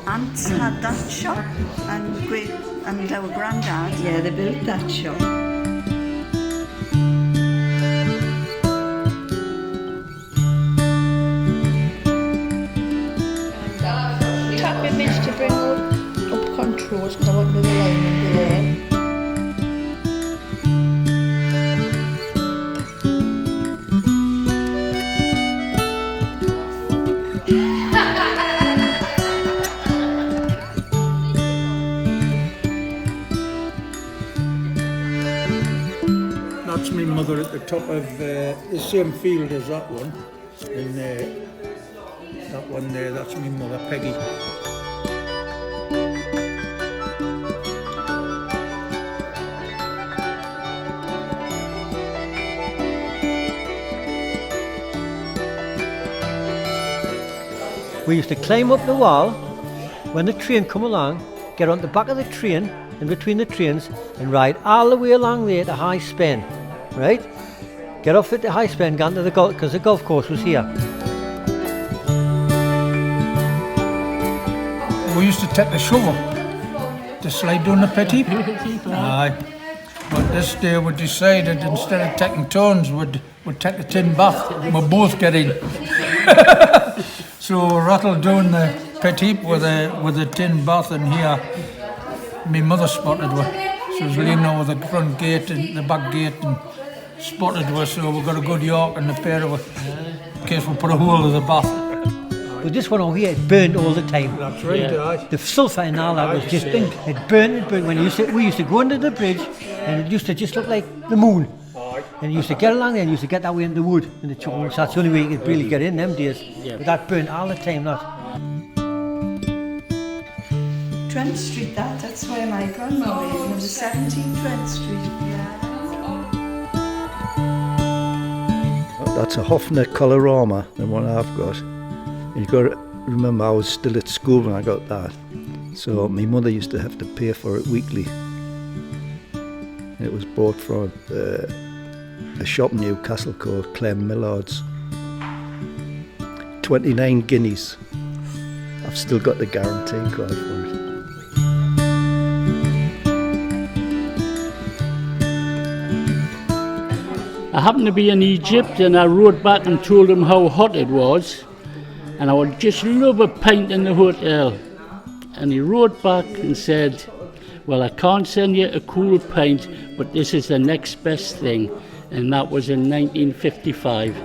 aunts had that shop, and our granddad. Yeah, they built that shop. Tap my miss to bring up controls because I want to do the line there. That's my mother at the top of the same field as that one. And that one there, that's my mother, Peggy. We used to climb up the wall when the train come along, get on the back of the train, in between the trains, and ride all the way along there to High Spen, right? Get off at the High Spen, go to the golf, because the golf course was here. We used to take the shovel to slide down the pit heap. Aye. But this day we decided instead of taking turns, we'd take a tin bath. We'd both get in. So we rattled down the pit heap with a tin bath, and here my mother spotted her. She was leaning over the front gate and the back gate and spotted her, so we got a good york and a pair of her in case we put a hole in the bath. But this one over here, it burned all the time. That's right, aye. The sulphur and all that was just, it burned. When we used to go under the bridge, and it used to just look like the moon. And you used to get along there, and you used to get that way in the wood, in the chunk. So that's the only way you could really get in them days. But that burned all the time, that. Trent Street, that's where my grandma lived, number 17 Trent Street. That's a Hofner Colorama, the one I've got. And you've got to remember I was still at school when I got that. So my mother used to have to pay for it weekly. It was bought from a shop in Newcastle called Clem Millard's. 29 guineas. I've still got the guarantee card for it. I happened to be in Egypt, and I wrote back and told them how hot it was, and I would just love a pint in the hotel. And he wrote back and said, well, I can't send you a cool pint, but this is the next best thing. And that was in 1955.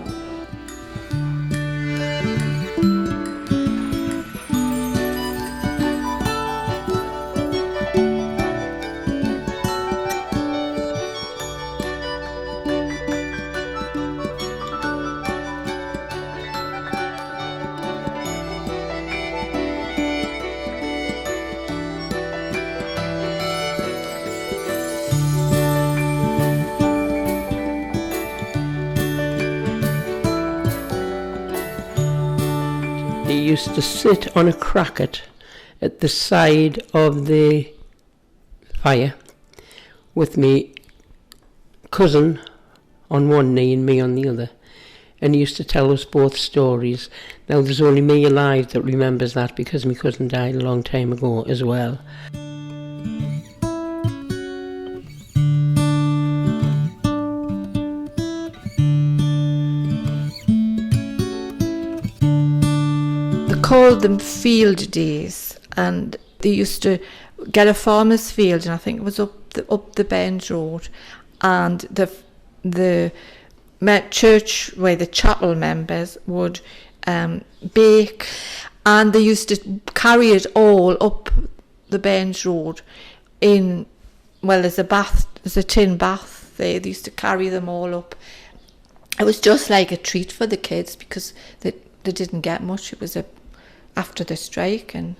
He used to sit on a cracket at the side of the fire with me cousin on one knee and me on the other, and he used to tell us both stories. Now there's only me alive that remembers that because my cousin died a long time ago as well. Called them field days, and they used to get a farmer's field, and I think it was up the Bench Road, and the church where the chapel members would bake, and they used to carry it all up the Bench Road in, well, there's a tin bath there. They used to carry them all up. It was just like a treat for the kids because they didn't get much. It was after the strike, and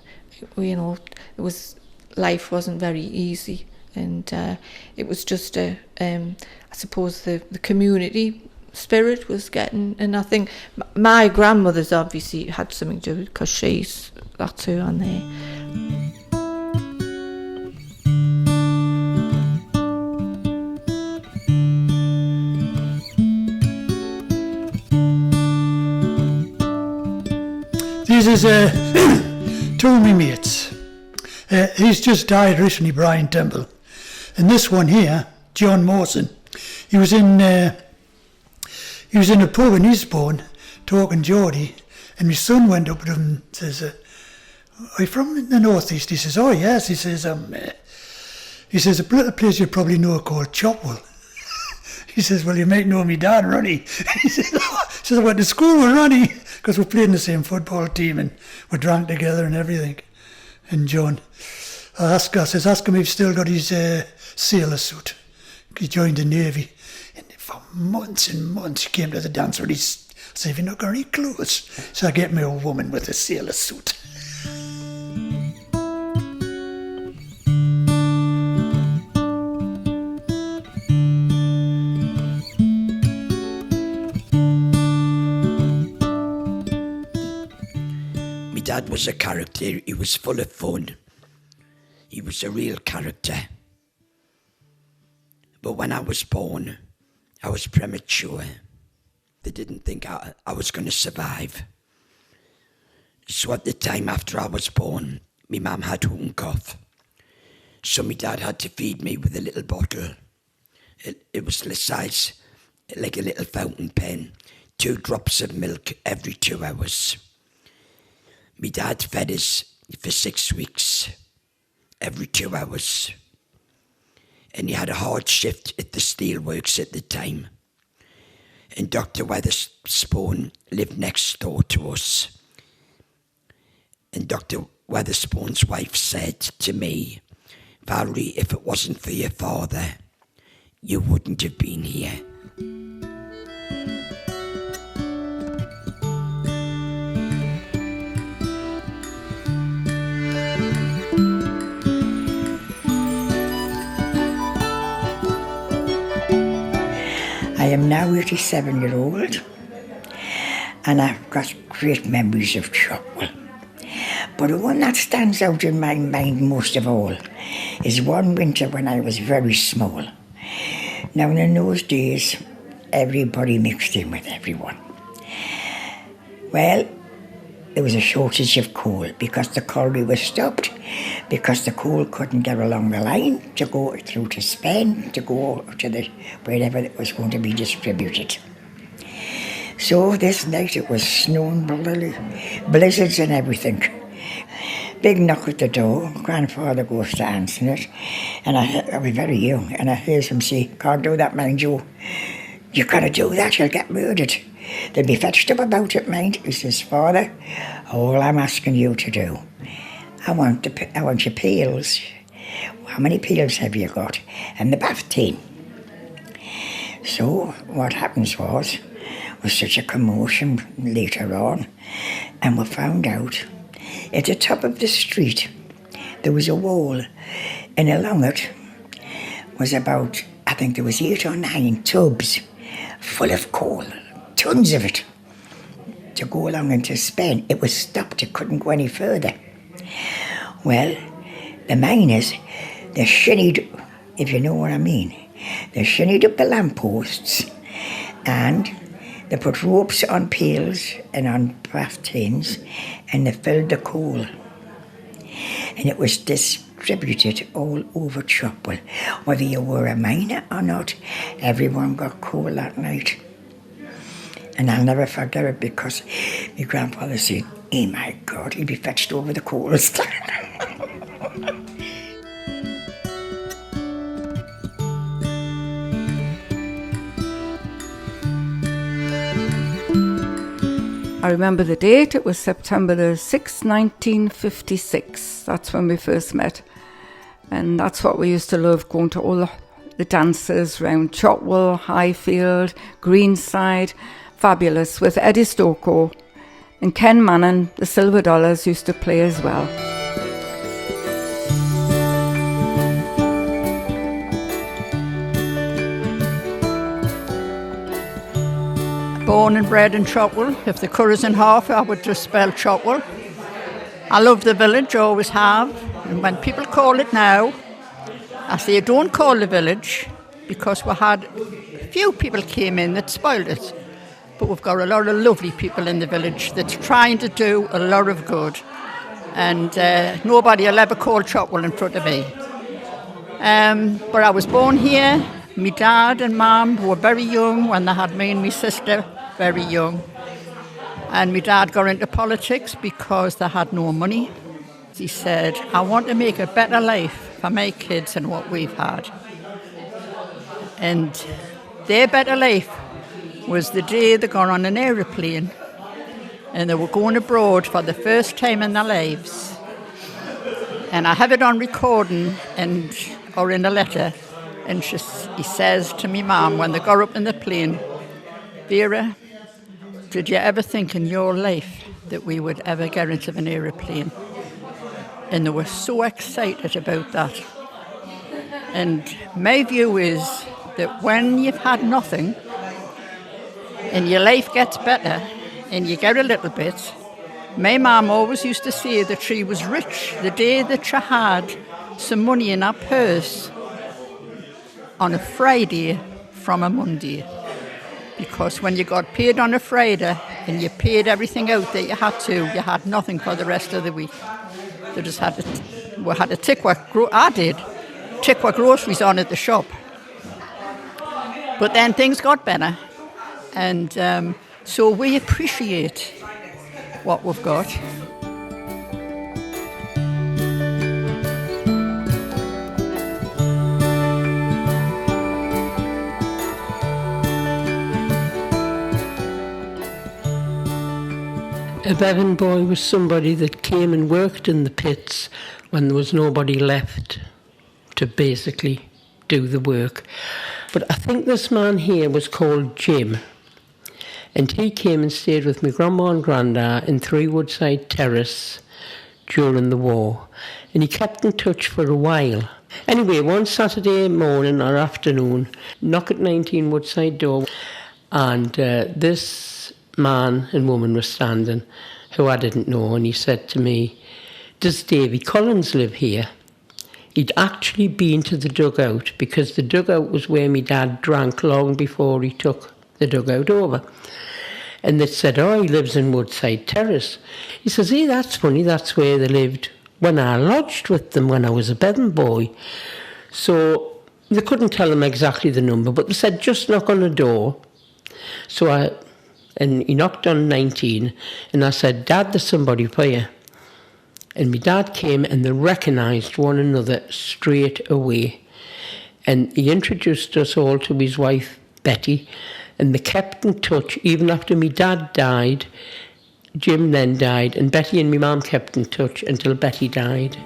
life wasn't very easy, and it was just I suppose the community spirit was getting, and I think my grandmother's obviously had something to do with it because that's her on there. This is two of my mates. He's just died recently, Brian Temple. And this one here, John Mawson, he was in a pub in Eastbourne talking Geordie, and my son went up to him and says, "Are you from the northeast?" He says, "Oh yes." He says, "A little place you probably know called Chopwell." He says, "Well, you might know me dad, Ronnie." He says, "I went to school with Ronnie because we played in the same football team and we drank together and everything." And John, ask him if he's still got his sailor suit. He joined the Navy, and for months and months he came to the dance with his. I said, "Have you not got any clothes?" So I get me a woman with a sailor suit. My dad was a character. He was full of fun. He was a real character. But when I was born, I was premature. They didn't think I was going to survive. So at the time after I was born, my mum had whooping cough. So my dad had to feed me with a little bottle. It was the size, like a little fountain pen, 2 drops of milk every 2 hours. My dad fed us for 6 weeks, every 2 hours. And he had a hard shift at the steelworks at the time. And Dr. Weatherspoon lived next door to us. And Dr. Weatherspoon's wife said to me, "Valerie, if it wasn't for your father, you wouldn't have been here." I am now 87-year-old, and I've got great memories of Chopwell. But the one that stands out in my mind most of all is one winter when I was very small. Now, in those days, everybody mixed in with everyone. Well, there was a shortage of coal because the colliery was stopped, because the coal couldn't get along the line to go through to Spain, to go to wherever it was going to be distributed. So this night it was snowing, blizzards and everything. Big knock at the door, grandfather goes to answer it, and I was very young, and I heard him say, "Can't do that, mind you. You can't do that, you'll get murdered. They'll be fetched up about it, mind." He says, "Father, all I'm asking you to do, I want your pails. How many pails have you got? And the bath tin." So what happens was such a commotion later on, and we found out at the top of the street there was a wall, and along it was about, I think there was 8 or 9 tubs full of coal, tons of it, to go along into Spain. It was stopped, it couldn't go any further. Well, the miners, they shinnied, if you know what I mean, they shinnied up the lampposts, and they put ropes on pails and on bath tins, and they filled the coal. And it was distributed all over Chopwell. Whether you were a miner or not, everyone got coal that night. And I'll never forget it because my grandfather said, "Oh my God, he'd be fetched over the coals." I remember the date. It was September the 6th, 1956. That's when we first met. And that's what we used to love, going to all the dances around Chopwell, Highfield, Greenside. Fabulous, with Eddie Stocco. And Ken Mannon, the Silver Dollars, used to play as well. Born and bred in Chopwell. If the colour's in half, I would just spell Chopwell. I love the village, always have. And when people call it now, I say don't call the village, because we had a few people came in that spoiled it. But we've got a lot of lovely people in the village that's trying to do a lot of good. and nobody will ever call Chopwell in front of me. But I was born here. My dad and mum were very young when they had me and my sister, very young. And my dad got into politics because they had no money. He said, I want to make a better life for my kids than what we've had. And their better life was the day they got on an aeroplane and they were going abroad for the first time in their lives. And I have it on recording or in a letter, and he says to me mum when they got up in the plane, Vera, did you ever think in your life that we would ever get into an aeroplane? And they were so excited about that. And my view is that when you've had nothing and your life gets better and you get a little bit, my mum always used to say that she was rich the day that she had some money in her purse on a Friday from a Monday. Because when you got paid on a Friday and you paid everything out that you had nothing for the rest of the week. They just had to tick what groceries on at the shop. But then things got better, and so we appreciate what we've got. A Bevan boy was somebody that came and worked in the pits when there was nobody left to basically do the work. But I think this man here was called Jim, and he came and stayed with my grandma and granda in 3 Woodside Terrace during the war, and he kept in touch for a while. Anyway, one Saturday morning or afternoon, knock at 19 Woodside door, and this man and woman were standing who I didn't know, and he said to me, does Davy Collins live here? He'd actually been to the dugout because the dugout was where my dad drank long before he took the dugout over. And they said, oh, he lives in Woodside Terrace. He says, hey, that's funny, that's where they lived when I lodged with them when I was a Bevan boy. So they couldn't tell him exactly the number, but they said, just knock on the door. And he knocked on 19, and I said, Dad, there's somebody for you. And my dad came, and they recognised one another straight away. And he introduced us all to his wife, Betty, and they kept in touch even after my dad died. Jim then died, and Betty and my mum kept in touch until Betty died.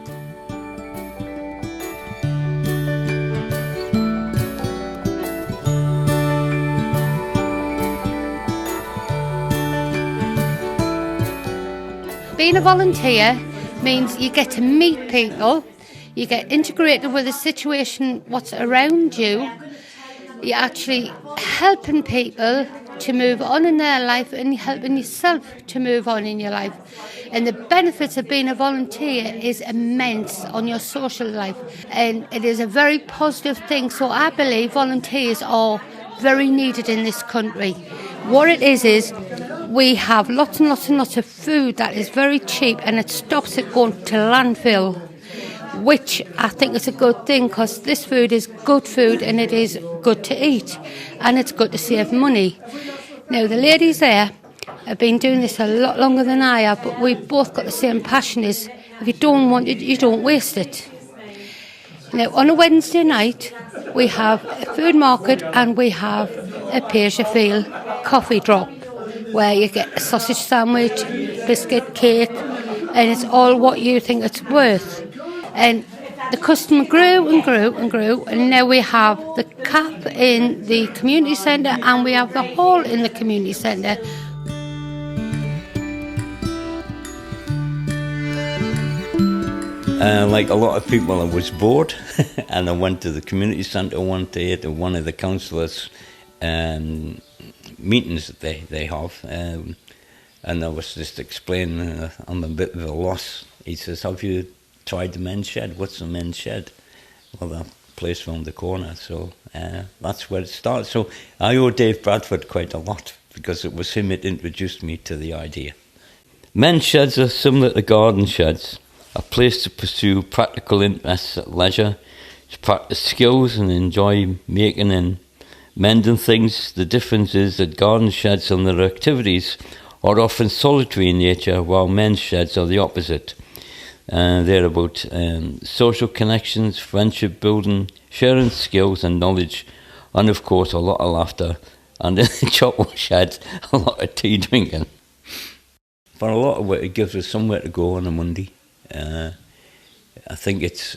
Being a volunteer means you get to meet people, you get integrated with the situation, what's around you. You're actually helping people to move on in their life and you're helping yourself to move on in your life. And the benefits of being a volunteer is immense on your social life. And it is a very positive thing. So I believe volunteers are very needed in this country. What it is we have lots and lots and lots of food that is very cheap and it stops it going to landfill, which I think is a good thing because this food is good food and it is good to eat and it's good to save money. Now the ladies there have been doing this a lot longer than I have, but we've both got the same passion is if you don't want it, you don't waste it. Now on a Wednesday night we have a food market and we have a pay-as-you-feel coffee drop, where you get a sausage sandwich, biscuit, cake, and it's all what you think it's worth. And the customer grew and grew and grew, and now we have the cap in the community centre and we have the hall in the community centre. Like a lot of people, I was bored and I went to the community centre one day to one of the councillors' meetings that they have, and I was just explaining I'm a bit of a loss. He says, have you tried the men's shed? What's the men's shed? Well, that place around the corner. So that's where it started. So I owe Dave Bradford quite a lot because it was him that introduced me to the idea. Men's sheds are similar to garden sheds, a place to pursue practical interests at leisure, to practice skills and enjoy making and mending things. The difference is that garden sheds and their activities are often solitary in nature, while men's sheds are the opposite. They're about social connections, friendship building, sharing skills and knowledge, and of course a lot of laughter, and in the Chopwell shed, a lot of tea drinking. For a lot of it gives us somewhere to go on a Monday. I think it's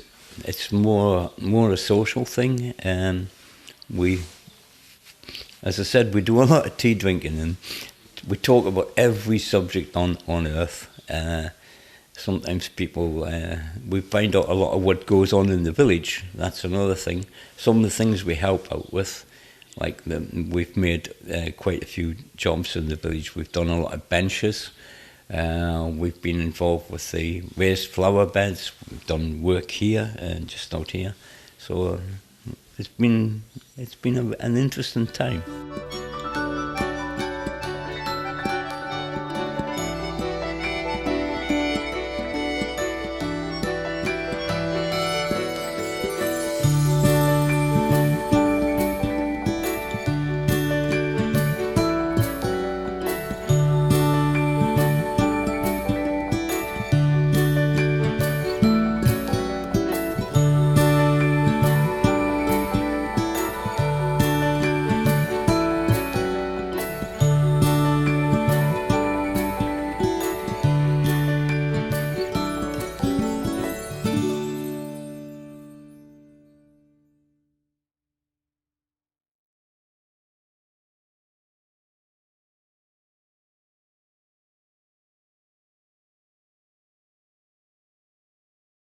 more a social thing. We, as I said, we do a lot of tea drinking, and we talk about every subject on earth. Sometimes people, we find out a lot of what goes on in the village. That's another thing. Some of the things we help out with, like we've made quite a few jobs in the village. We've done a lot of benches. We've been involved with the raised flower beds. We've done work here and just out here. So it's been an interesting time.